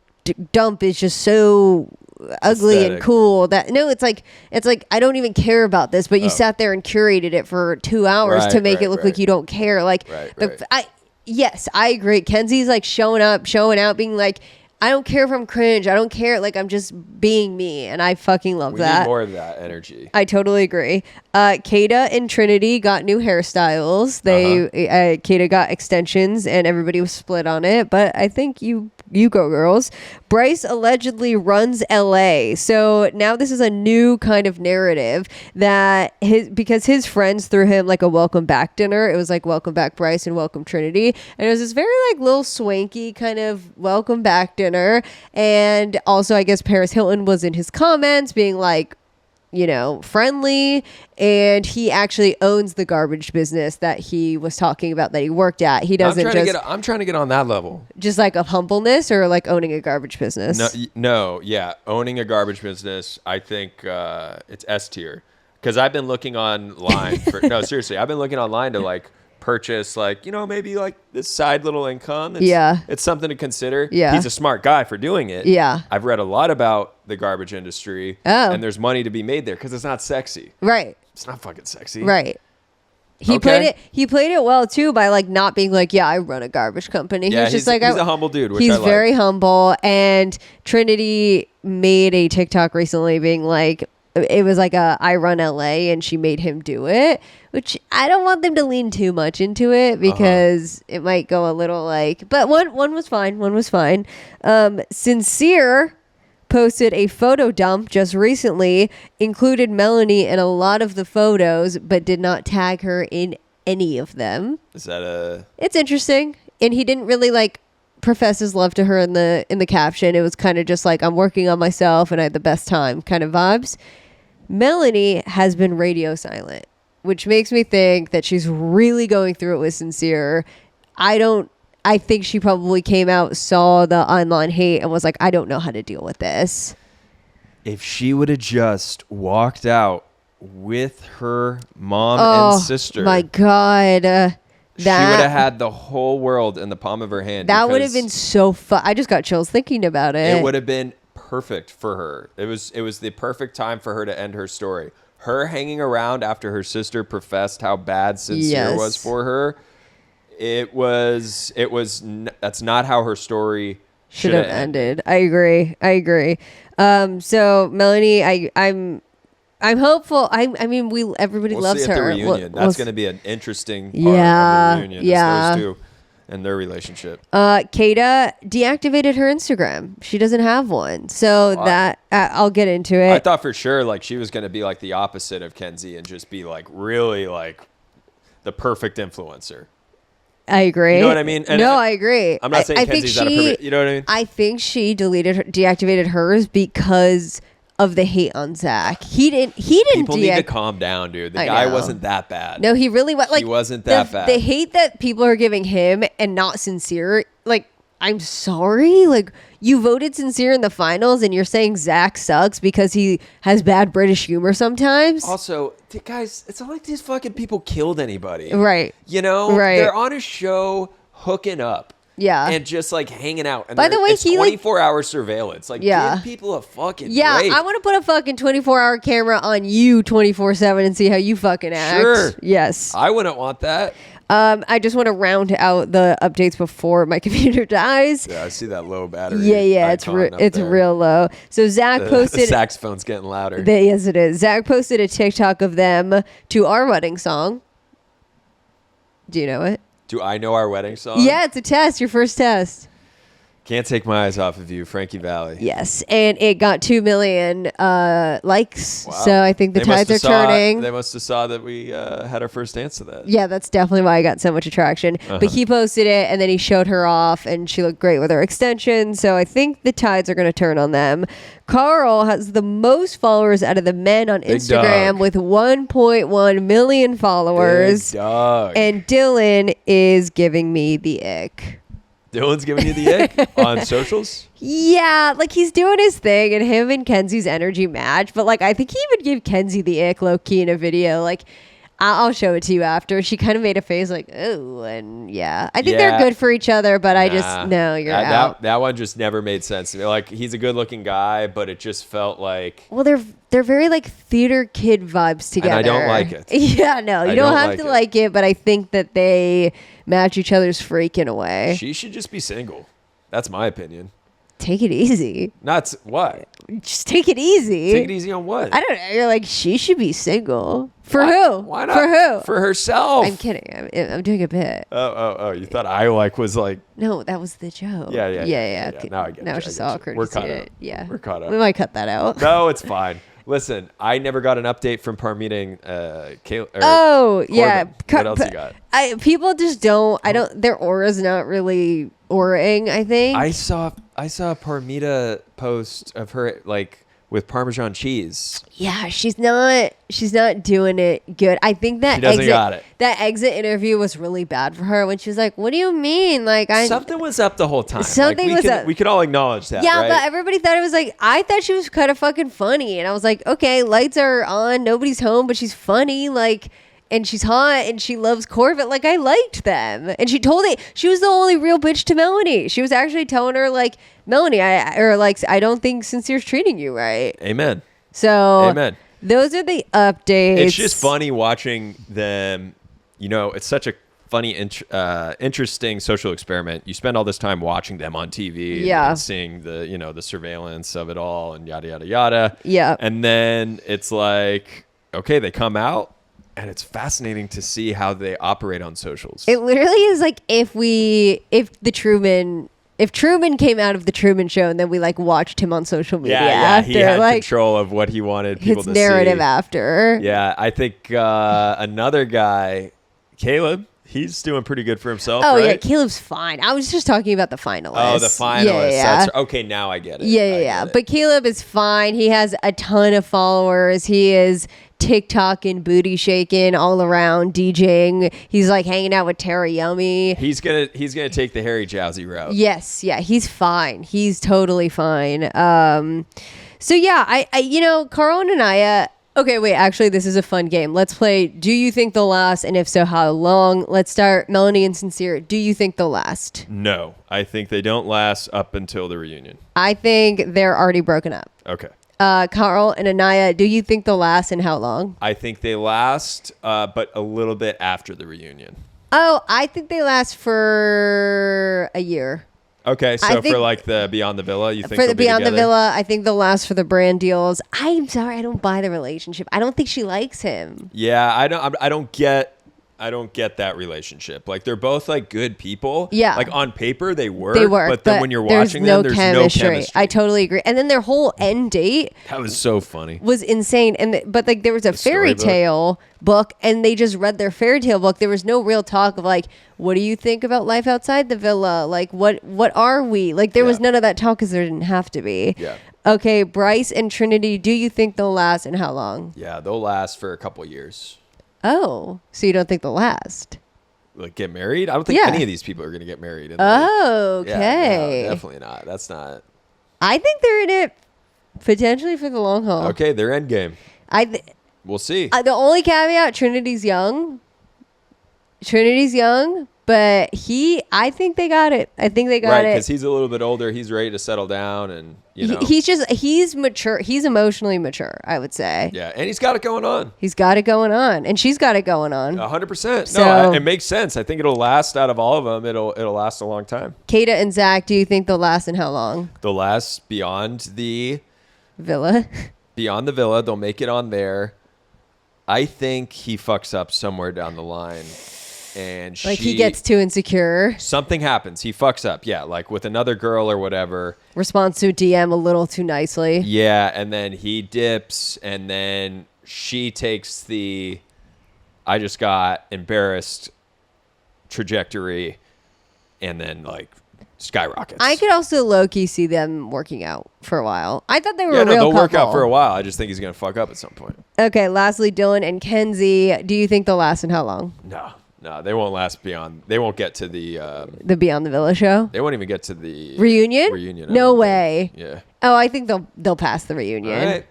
dump is just so ugly aesthetic. And cool that it's like I don't even care about this, but you sat there and curated it for 2 hours to make it look like you don't care. Like yes, I agree. Kenzie's like showing out, being like, I don't care if I'm cringe. I don't care. Like, I'm just being me. And I fucking love that. We need more of that energy. I totally agree. Kata and Trinity got new hairstyles. Kata got extensions and everybody was split on it. But I think you go, girls. Bryce allegedly runs LA. So now this is a new kind of narrative that because his friends threw him like a welcome back dinner. It was like welcome back Bryce and welcome Trinity. And it was this very like little swanky kind of welcome back dinner. And also I guess Paris Hilton was in his comments being like, friendly, and he actually owns the garbage business that he was talking about that he worked at. He doesn't I'm trying to get on that level. Just like of humbleness or like owning a garbage business? Owning a garbage business, I think it's S tier. Because I've been looking online I've been looking online to like purchase like, maybe like this side little income. It's something to consider. Yeah. He's a smart guy for doing it. Yeah. I've read a lot about the garbage industry and there's money to be made there because it's not sexy. Right. It's not fucking sexy. Right. He played it well too by like not being like, yeah, I run a garbage company. Yeah, he's a humble dude, which he's I like. Very humble. And Trinity made a TikTok recently being like, it was like I run LA and she made him do it, which I don't want them to lean too much into it because it might go a little like, but one was fine. Sincere posted a photo dump just recently, included Melanie in a lot of the photos, but did not tag her in any of them. It's interesting. And he didn't really like profess his love to her in the caption. It was kind of just like, I'm working on myself and I had the best time kind of vibes. Melanie has been radio silent, which makes me think that she's really going through it with Sincere. I think she probably came out, saw the online hate and was like, I don't know how to deal with this. If she would have just walked out with her mom and sister. My God. She would have had the whole world in the palm of her hand. That would have been so fun. I just got chills thinking about it. It would have been perfect for her. It was the perfect time for her to end her story. Her hanging around after her sister professed how bad Sincere was for her. That's not how her story should have ended. I agree. So Melanie, I'm hopeful. I mean, everybody loves her. At the reunion. That's going to be an interesting part of the reunion. Yeah. Those two and their relationship. Kata deactivated her Instagram. She doesn't have one. So I'll get into it. I thought for sure like she was going to be like the opposite of Kenzie and just be like really like the perfect influencer. I agree. You know what I mean? And I agree. I'm not saying Kenzie's not a perfect. You know what I mean? I think she deactivated hers because of the hate on Zach. He didn't. People need to calm down, dude. The guy wasn't that bad. No, he really was. Like, he wasn't that bad. The hate that people are giving him and not sincere. Like, I'm sorry. Like, you voted sincere in the finals, and you're saying Zach sucks because he has bad British humor sometimes. Also, guys, it's not like these fucking people killed anybody, right? You know, right? They're on a show hooking up. Yeah. And just like hanging out. And by the way, it's 24-hour surveillance. Like, give people a fucking break. I want to put a fucking 24-hour camera on you 24/7 and see how you fucking act. Sure. Yes. I wouldn't want that. I just want to round out the updates before my computer dies. Yeah, I see that low battery. Yeah, it's real low. So Zach posted... The saxophone's getting louder. Yes, it is. Zach posted a TikTok of them to our wedding song. Do you know it? Do I know our wedding song? Yeah, it's a test. Your first test. Can't take my eyes off of you, Frankie Valli. Yes, and it got 2 million likes. Wow. So I think the tides are turning. They must have saw that we had our first dance to that. Yeah, that's definitely why I got so much attraction. But he posted it, and then he showed her off, and she looked great with her extension. So I think the tides are going to turn on them. Carl has the most followers out of the men on Instagram with 1.1 million followers. Big dog. And Dylan is giving me the ick. Dylan's giving you the ick on socials? Yeah, like he's doing his thing and him and Kenzie's energy match. But like, I think he even gave Kenzie the ick low key in a video. Like, I'll show it to you after. She kind of made a face like, oh, and yeah. I think they're good for each other, but I just, no, you're out. That one just never made sense to me. Like, he's a good looking guy, but it just felt like. Well, they're very like theater kid vibes together. And I don't like it. Yeah, no, you don't have to like it, but I think that they match each other's freak in a way. She should just be single. That's my opinion. Take it easy. Not what? Just take it easy. Take it easy on what? I don't know. You're like, she should be single. For who? Why not? For who? For herself. I'm kidding. I'm doing a bit. Oh. You thought I was like. No, that was the joke. Yeah. Now I get it. Now it's just awkward. We're caught up. Yeah. We're caught up. We might cut that out. No, it's fine. Listen, I never got an update from meeting Caleb. Yeah. What else you got? People just don't. Their aura's not really auraing, I think. I saw a Parmita post of her like with Parmesan cheese. Yeah, she's not doing it good. I think that that exit interview was really bad for her when she was like, "What do you mean?" Like something was up the whole time. Something was up. We could all acknowledge that. Yeah, right? but everybody thought it was like, I thought she was kind of fucking funny, and I was like, okay, lights are on, nobody's home, but she's funny, like. And she's hot, and she loves Corvette. Like, I liked them. And she told it. She was the only real bitch to Melanie. She was actually telling her, like, Melanie, I don't think Sincere's treating you right. Amen. So, amen. Those are the updates. It's just funny watching them. You know, it's such a funny, interesting social experiment. You spend all this time watching them on TV and seeing the surveillance of it all and yada, yada, yada. Yeah. And then it's like, okay, they come out. And it's fascinating to see how they operate on socials. It literally is like if Truman came out of the Truman Show and then we like watched him on social media after. He had like, control of what he wanted people to see. His narrative after. Yeah, I think another guy, Caleb, he's doing pretty good for himself. Oh, right? yeah, Caleb's fine. I was just talking about the finalists. Oh, the finalists. Yeah. Okay, now I get it. Yeah. But Caleb is fine. He has a ton of followers. He is TikTok and booty shaking all around, DJing. He's like hanging out with Tara Yummy. He's gonna take the Harry Jowsey route. Yes, yeah, he's fine. He's totally fine. So yeah, I Carl and Anaya. Okay, wait. Actually, this is a fun game. Let's play. Do you think they'll last? And if so, how long? Let's start. Melanie and Sincere. Do you think they'll last? No, I think they don't last up until the reunion. I think they're already broken up. Okay. Carl and Anaya, do you think they'll last and how long? I think they last, but a little bit after the reunion. Oh, I think they last for a year. Okay, so for like the Beyond the Villa, you think for the Beyond the Villa, I think they'll last for the brand deals. I'm sorry, I don't buy the relationship. I don't think she likes him. Yeah, I don't get that relationship. Like they're both like good people. Yeah. Like on paper they work. But then when you're watching them, there's no chemistry. I totally agree. And then their whole end date. That was so funny. Was insane. But like there was a fairy tale book and they just read their fairy tale book. There was no real talk of like, what do you think about life outside the villa? Like what are we? Like there was none of that talk because there didn't have to be. Yeah. Okay, Bryce and Trinity, do you think they'll last and how long? Yeah, they'll last for a couple years. Oh, so you don't think they'll last? Like get married? I don't think any of these people are going to get married. Okay. Yeah, no, definitely not. That's not. I think they're in it potentially for the long haul. Okay, they're end game. We'll see. The only caveat, Trinity's young, but I think they got it. I think they got it. Right, because he's a little bit older. He's ready to settle down and, he's mature. He's emotionally mature, I would say. Yeah, and he's got it going on. He's got it going on. And she's got it going on. 100%. No, it makes sense. I think it'll last out of all of them. It'll last a long time. Kata and Zach, do you think they'll last and how long? They'll last beyond the villa. Beyond the villa. They'll make it on there. I think he fucks up somewhere down the line. And he gets too insecure. Something happens. He fucks up. Yeah, like with another girl or whatever. Responds to a DM a little too nicely. Yeah, and then he dips, and then she takes the I just got embarrassed trajectory, and then like skyrockets. I could also low-key see them working out for a while. I thought they were a real couple. They'll work out for a while. I just think he's going to fuck up at some point. Okay, lastly, Dylan and Kenzie. Do you think they'll last and how long? No, they won't last beyond. They won't get to the Beyond the Villa show. They won't even get to the reunion. No way. Yeah. Oh, I think they'll pass the reunion. All right.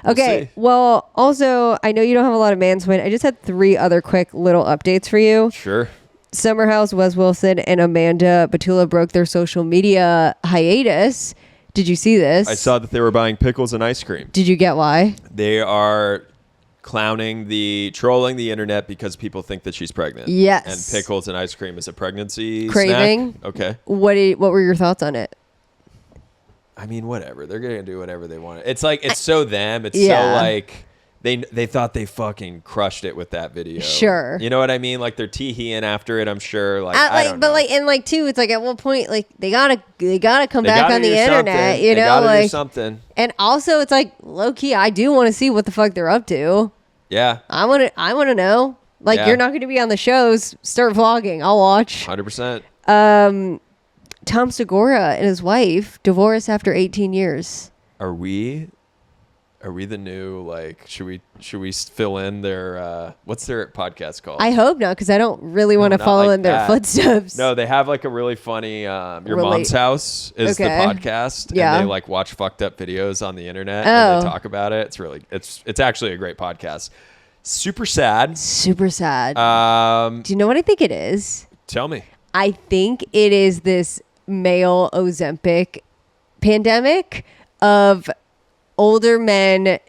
Okay. Well, also, I know you don't have a lot of Mansplain. I just had 3 other quick little updates for you. Sure. Summer House, Wes Wilson, and Amanda Batula broke their social media hiatus. Did you see this? I saw that they were buying pickles and ice cream. Did you get why? They are trolling the internet because people think that she's pregnant. Yes. And pickles and ice cream is a pregnancy craving. Snack. Okay. What were your thoughts on it? I mean, whatever. They're going to do whatever they want. It's like, it's so them. It's so like, they thought they fucking crushed it with that video. Sure. You know what I mean? Like they're tee-heeing after it, I'm sure. Like, I don't know. But too, it's like at one point, like they gotta come back on the internet, something. You know, they gotta like do something. And also it's like low key, I do want to see what the fuck they're up to. Yeah. I want to know. Like you're not going to be on the shows, start vlogging. I'll watch. 100%. Tom Segura and his wife divorced after 18 years. Are we the new, like, should we fill in their what's their podcast called? I hope not, because I don't really want to follow in their footsteps. No, they have like a really funny Your Mom's House is the podcast. Yeah. And they like watch fucked up videos on the internet and they talk about it. It's actually a great podcast. Super sad. Super sad. Do you know what I think it is? Tell me. I think it is this male Ozempic pandemic of older men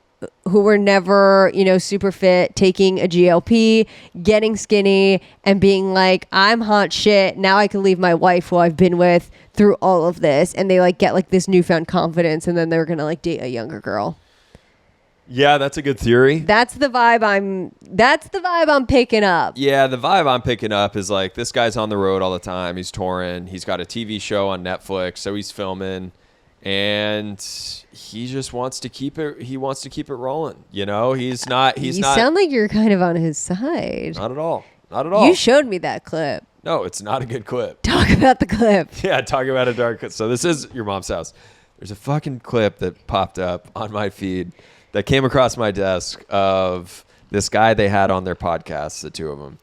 who were never, super fit, taking a GLP, getting skinny, and being like, I'm hot shit. Now I can leave my wife who I've been with through all of this. And they like get like this newfound confidence, and then they're going to like date a younger girl. Yeah, that's a good theory. That's the vibe I'm picking up. Yeah, the vibe I'm picking up is like this guy's on the road all the time. He's touring. He's got a TV show on Netflix, so he's filming. And he just wants to keep it. He wants to keep it rolling. He's not. You sound like you're kind of on his side. Not at all. Not at all. You showed me that clip. No, it's not a good clip. Talk about the clip. Yeah, talk about a dark clip. So this is Your Mom's House. There's a fucking clip that popped up on my feed that came across my desk of this guy they had on their podcast, the two of them.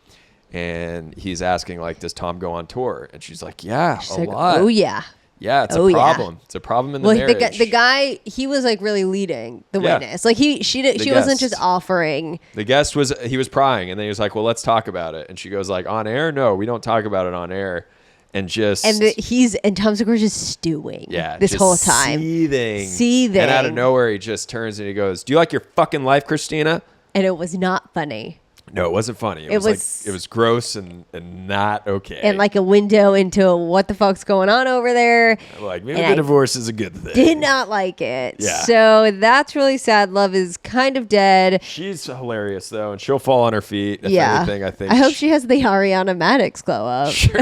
And he's asking, like, does Tom go on tour? And she's like, yeah, she's a lot. Oh, yeah. Yeah, it's a problem. Yeah. It's a problem in the marriage. The guy, he was like really leading the witness. Like she wasn't just offering. The guest he was prying, and then he was like, "Well, let's talk about it." And she goes like, "On air? No, we don't talk about it on air." And Tom Segura's just stewing. Yeah, this just whole time, seething. And out of nowhere, he just turns and he goes, "Do you like your fucking life, Christina?" And it was not funny. No, it wasn't funny. It was gross and not okay. And like a window into what the fuck's going on over there. Like, maybe the divorce is a good thing. Did not like it. Yeah. So that's really sad. Love is kind of dead. She's hilarious though, and she'll fall on her feet. If anything, I think. I hope she has the Ariana Madix glow up. Sure.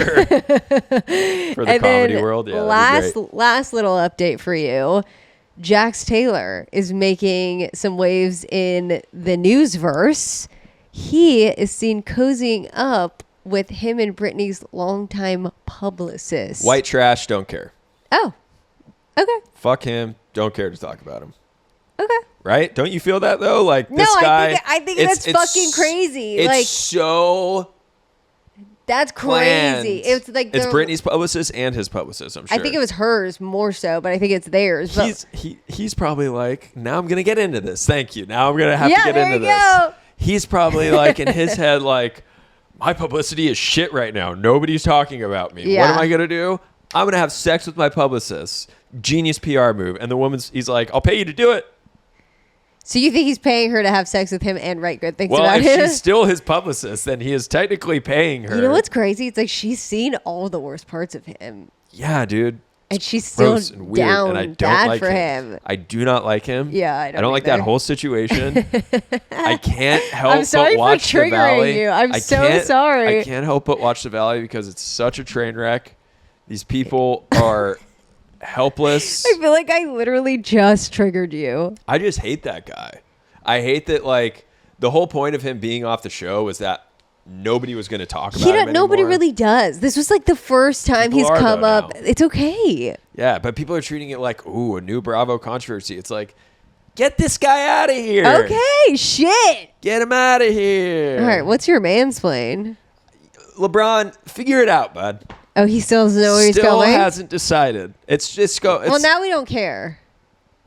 For the comedy world, yeah. Last little update for you. Jax Taylor is making some waves in the newsverse. He is seen cozying up with him and Britney's longtime publicist. White trash, don't care. Oh, okay. Fuck him, don't care to talk about him. Okay. Right? Don't you feel that though? Like no, this guy. I think that's fucking crazy. It's like so. That's crazy. Planned. It's like it's Britney's publicist and his publicist. I'm sure. I think it was hers more so, but I think it's theirs. He's probably like, now I'm gonna get into this. Thank you. Now I'm gonna have to get into this. Go. He's probably like in his head, like, my publicity is shit right now. Nobody's talking about me. Yeah. What am I going to do? I'm going to have sex with my publicist. Genius PR move. And he's like, I'll pay you to do it. So you think he's paying her to have sex with him and write good things about him? Well, if she's still his publicist, then he is technically paying her. You know what's crazy? It's like she's seen all the worst parts of him. Yeah, dude. And she's still down and I don't bad like for him. I do not like him. Yeah, I don't like that whole situation. I can't help I'm sorry but watch for triggering The Valley. you. I'm so sorry. I can't help but watch The Valley because it's such a train wreck. These people are helpless. I feel like I literally just triggered you. I just hate that guy. I hate that, like, the whole point of him being off the show was that nobody was going to talk about him Nobody anymore. really does. This was like the first time he's come up. Now. It's okay. Yeah, but people are treating it like, ooh, a new Bravo controversy. It's like, get this guy out of here. Okay, shit. Get him out of here. All right, what's your mansplain? LeBron, figure it out, bud. Oh, he still doesn't know where he's going? Still hasn't decided. It's just go. Well, now we don't care.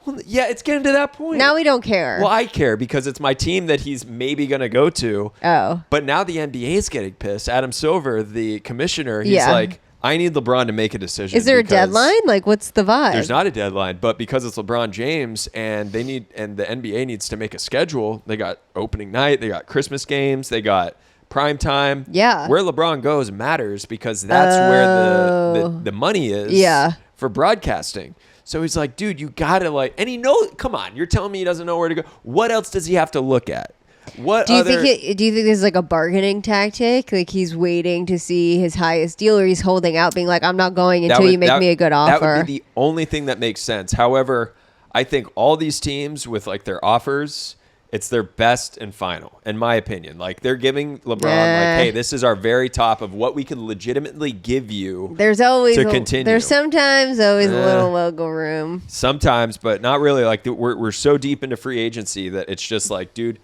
Well, yeah, it's getting to that point. Now we don't care. Well, I care because it's my team that he's maybe going to go to. Oh. But now the NBA is getting pissed. Adam Silver, the commissioner, he's like, I need LeBron to make a decision. Is there a deadline? Like, what's the vibe? There's not a deadline, but because it's LeBron James and the NBA needs to make a schedule, they got opening night, they got Christmas games, they got prime time. Yeah. Where LeBron goes matters because that's where the money is for broadcasting. So he's like, dude, you got to like, and he knows, come on, you're telling me he doesn't know where to go. What else does he have to look at? Do you think this is like a bargaining tactic? Like he's waiting to see his highest deal, or he's holding out being like, I'm not going until you make me a good offer? That would be the only thing that makes sense. However, I think all these teams with like their offers, it's their best and final, in my opinion. Like they're giving LeBron like, hey, this is our very top of what we can legitimately give you. There's always to continue. There's sometimes always a little wiggle room. Sometimes, but not really. Like we're so deep into free agency that it's just like, dude,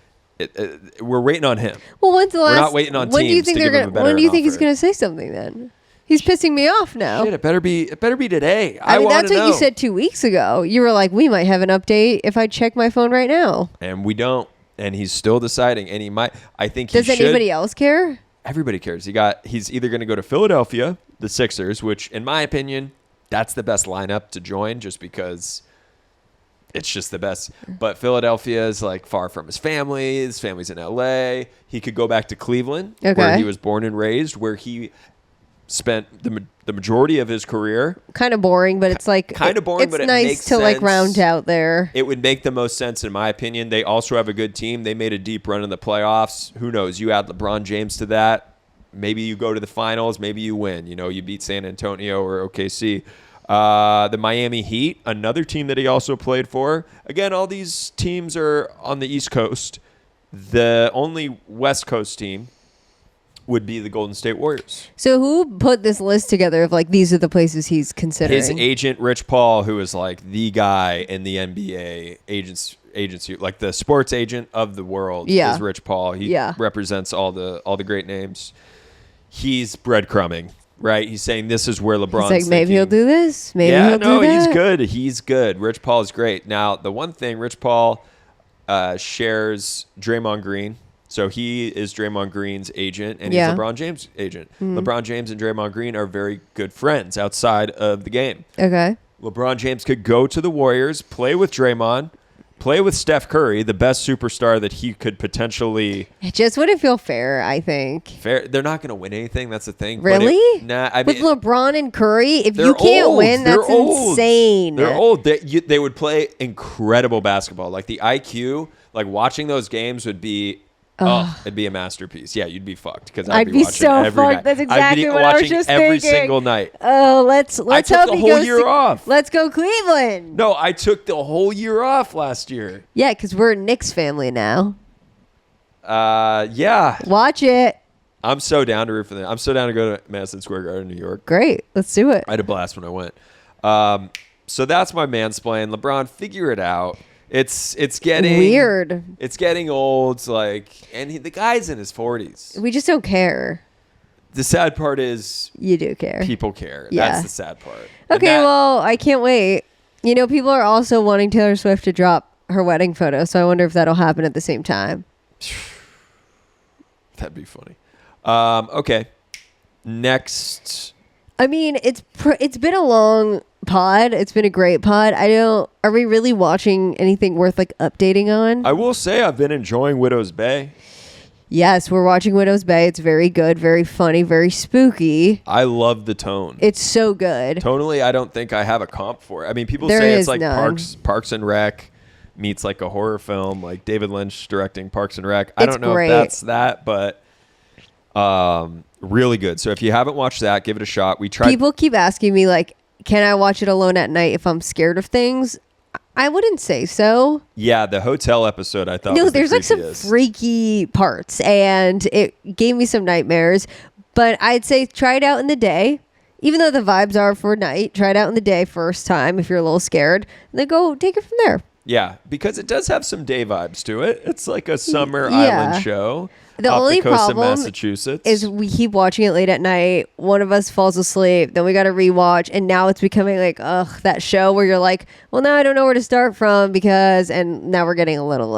we're waiting on him. Well, when's the last? We're not waiting on when teams do you think to give him a better When do you think offer. he's going to say something then? He's pissing me off now. Shit, it better be today. I mean, that's what know. you said 2 weeks ago. You were like, we might have an update if I check my phone right now. And we don't. And he's still deciding. And he might. I think he Does anybody else care? Everybody cares. He's either going to go to Philadelphia, the Sixers, which, in my opinion, that's the best lineup to join, just because it's just the best. But Philadelphia is like far from his family. His family's in LA. He could go back to Cleveland, where he was born and raised, where he spent the majority of his career. Kind of boring, but it's like kind of boring, it's but it nice makes to sense. like round out there. It would make the most sense in my opinion. They also have a good team. They made a deep run in the playoffs. Who knows? You add LeBron James to that. Maybe you go to the finals. Maybe you win. You know, you beat San Antonio or OKC. The Miami Heat, another team that he also played for. Again, all these teams are on the East Coast. The only West Coast team would be the Golden State Warriors. So who put this list together of like these are the places he's considering? His agent, Rich Paul, who is like the guy in the NBA agency, like the sports agent of the world is Rich Paul. He represents all the great names. He's breadcrumbing, right? He's saying this is where LeBron's like, maybe he'll do this. Maybe he'll do that. He's good. He's good. Rich Paul is great. Now, the one thing, Rich Paul shares Draymond Green. So he is Draymond Green's agent, and he's LeBron James' agent. Mm-hmm. LeBron James and Draymond Green are very good friends outside of the game. Okay. LeBron James could go to the Warriors, play with Draymond, Play with Steph Curry, the best superstar that he could potentially. It just wouldn't feel fair, I think. Fair. They're not going to win anything. That's the thing. Really? With LeBron and Curry, if you can't win, that's insane. They're old. They would play incredible basketball. Like the IQ, like watching those games would be. It'd be a masterpiece. Yeah, you'd be fucked because I'd be watching so every fucked. Night. That's exactly what I was just every thinking. Single night. Oh, let's I took the whole year off. Let's go Cleveland. No, I took the whole year off last year. Yeah, because we're a Knicks family now. Yeah. Watch it. I'm so down to root for them. I'm so down to go to Madison Square Garden, New York. Great, let's do it. I had a blast when I went. So that's my mansplain. LeBron, figure it out. It's getting weird. It's getting old. The guy's in his 40s. We just don't care. The sad part is you do care. People care. Yeah. That's the sad part. Okay, well, I can't wait. You know, people are also wanting Taylor Swift to drop her wedding photo, so I wonder if that'll happen at the same time. That'd be funny. Okay. Next. I mean, it's been a long pod. It's been a great pod. Are we really watching anything worth updating on? I will say I've been enjoying Widow's Bay. Yes, we're watching Widow's Bay. It's very good, very funny, very spooky. I love the tone. It's so good. Tonally, I don't think I have a comp for it. I mean, people say it's like Parks and Rec meets like a horror film, like David Lynch directing Parks and Rec. I don't know if that's that, but really good. So if you haven't watched that, give it a shot. People keep asking me can I watch it alone at night if I'm scared of things? I wouldn't say so. Yeah, the hotel episode I thought. No, there's some freaky parts, and it gave me some nightmares. But I'd say try it out in the day, even though the vibes are for night. Try it out in the day first time if you're a little scared, and then go take it from there. Yeah, because it does have some day vibes to it. It's like a summer island show. The only problem is we keep watching it late at night. One of us falls asleep. Then we got to rewatch. And now it's becoming that show where you're like, well, now I don't know where to start from and now we're getting a little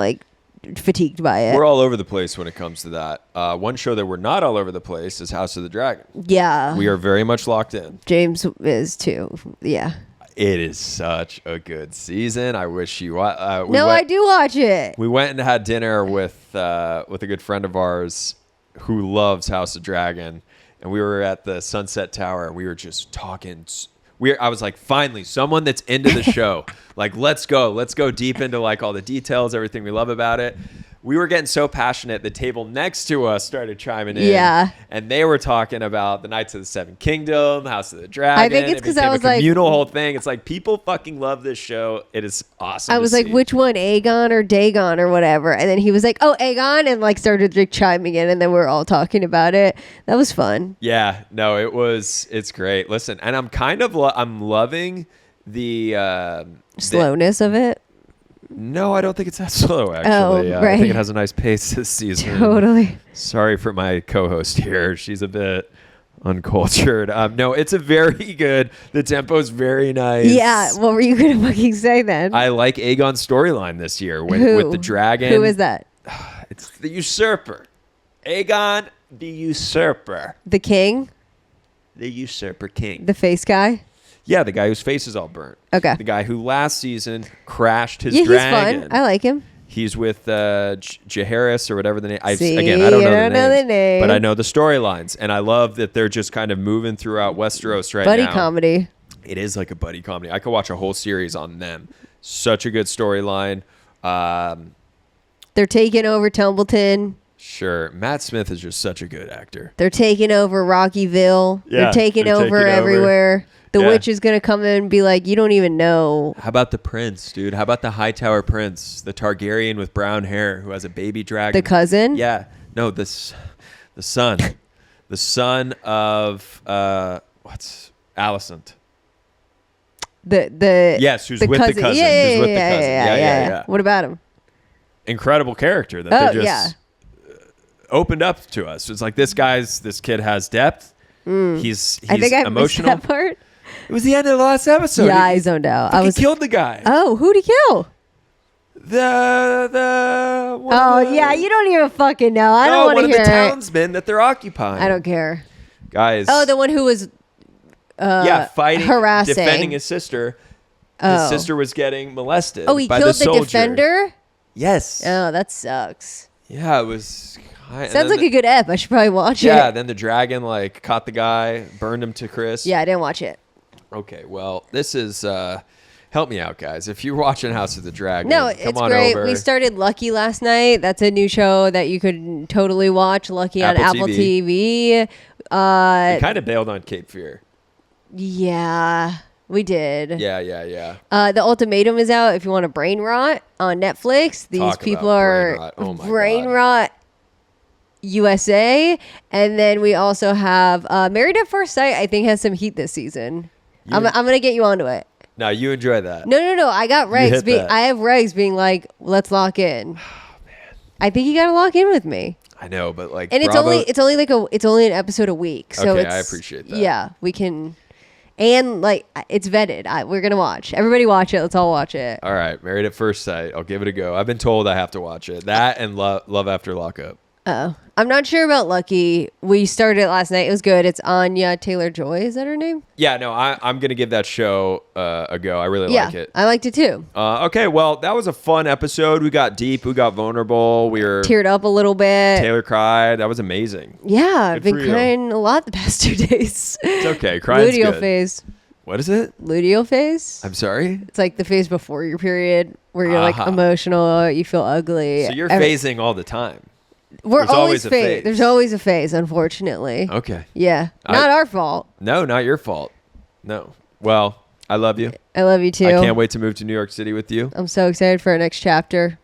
fatigued by it. We're all over the place when it comes to that. One show that we're not all over the place is House of the Dragon. Yeah. We are very much locked in. James is too. Yeah. It is such a good season. I wish you. I do watch it. We went and had dinner with a good friend of ours who loves House of Dragon, and we were at the Sunset Tower. And we were just talking. I was like, finally, someone that's into the show. Let's go deep into all the details, everything we love about it. We were getting so passionate. The table next to us started chiming in. Yeah. And they were talking about the Knights of the Seven Kingdom, House of the Dragon. I think it's because I was a communal whole thing. It's people fucking love this show. It is awesome. I was like, which one, Aegon or Dagon or whatever? And then he was like, oh, Aegon, and started chiming in, and then we were all talking about it. That was fun. Yeah. No, it's great. Listen, and I'm loving the slowness of it. No, I don't think it's that slow, actually. Oh, right. I think it has a nice pace this season. Totally. Sorry for my co-host here. She's a bit uncultured. No, it's a very good. The tempo's very nice. Yeah. What were you going to fucking say then? I like Aegon's storyline this year with the dragon. Who is that? It's the usurper. Aegon the usurper. The king? The usurper king. The face guy? Yeah, the guy whose face is all burnt. Okay. The guy who last season crashed his dragon. Yeah, he's fun. I like him. He's with Jaehaerys or whatever the name. I don't know the name, but I know the storylines, and I love that they're just kind of moving throughout Westeros now. Buddy comedy. It is like a buddy comedy. I could watch a whole series on them. Such a good storyline. They're taking over Tumbleton. Sure. Matt Smith is just such a good actor. They're taking over Rockyville. Yeah, they're taking over everywhere. The witch is going to come in and be like, you don't even know. How about the prince, dude? How about the Hightower prince, the Targaryen with brown hair who has a baby dragon? The cousin? Yeah. No, the son. The son of, what's Alicent? Yes, who's with the cousin. Yeah. What about him? Incredible character that they just opened up to us. It's like this kid has depth. He's I think I emotional. Missed that part. It was the end of the last episode. Yeah, I zoned out. He killed the guy. Oh, who'd he kill? The yeah, you don't even fucking know. I don't want to hear one of the townsmen that they're occupying. I don't care. Guys. Oh, the one who was fighting, harassing, defending his sister. His sister was getting molested. Oh, he by killed the soldier. defender? Yes. Oh, that sucks. Yeah, it was. Sounds like a good ep. I should probably watch it. Yeah, then the dragon like caught the guy, burned him to crisp. Yeah, I didn't watch it. Okay, well, this is help me out, guys. If you're watching House of the Dragon, no, it's great. We started Lucky last night. That's a new show that you could totally watch. Lucky on Apple TV. We kind of bailed on Cape Fear. Yeah, we did. Yeah. The Ultimatum is out if you want to brain rot on Netflix. These people are brain rot USA. And then we also have Married at First Sight, I think, has some heat this season. I'm going to get you onto it. No, you enjoy that. No. I got regs. I have regs being like, let's lock in. Oh, man. I think you got to lock in with me. I know, but like, and it's only an episode a week. So okay, I appreciate that. Yeah, we can, and like it's vetted. We're gonna watch. Everybody watch it. Let's all watch it. All right, Married at First Sight. I'll give it a go. I've been told I have to watch it. That and Love After Lockup. Oh, I'm not sure about Lucky. We started it last night. It was good. It's Anya Taylor-Joy. Is that her name? Yeah, no, I'm going to give that show a go. I really like it. I liked it too. Okay, well, that was a fun episode. We got deep. We got vulnerable. We were teared up a little bit. Taylor cried. That was amazing. Yeah, I've been crying a lot the past 2 days. It's okay. Crying's Luteal good. phase. What is it? Luteal phase. I'm sorry? It's like the phase before your period where you're like emotional, you feel ugly. So you're phasing all the time. There's always a phase. There's always a phase, unfortunately. Okay. Yeah. Not our fault. No, not your fault. No. Well, I love you. I love you too. I can't wait to move to New York City with you. I'm so excited for our next chapter.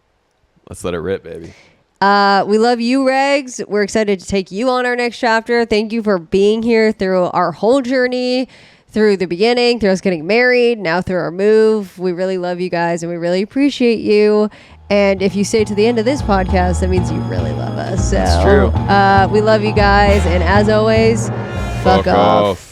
Let's let it rip, baby. We love you, Regs. We're excited to take you on our next chapter. Thank you for being here through our whole journey, through the beginning, through us getting married, now through our move. We really love you guys and we really appreciate you. And if you stay to the end of this podcast, that means you really love us. So, that's true. We love you guys. And as always, fuck off.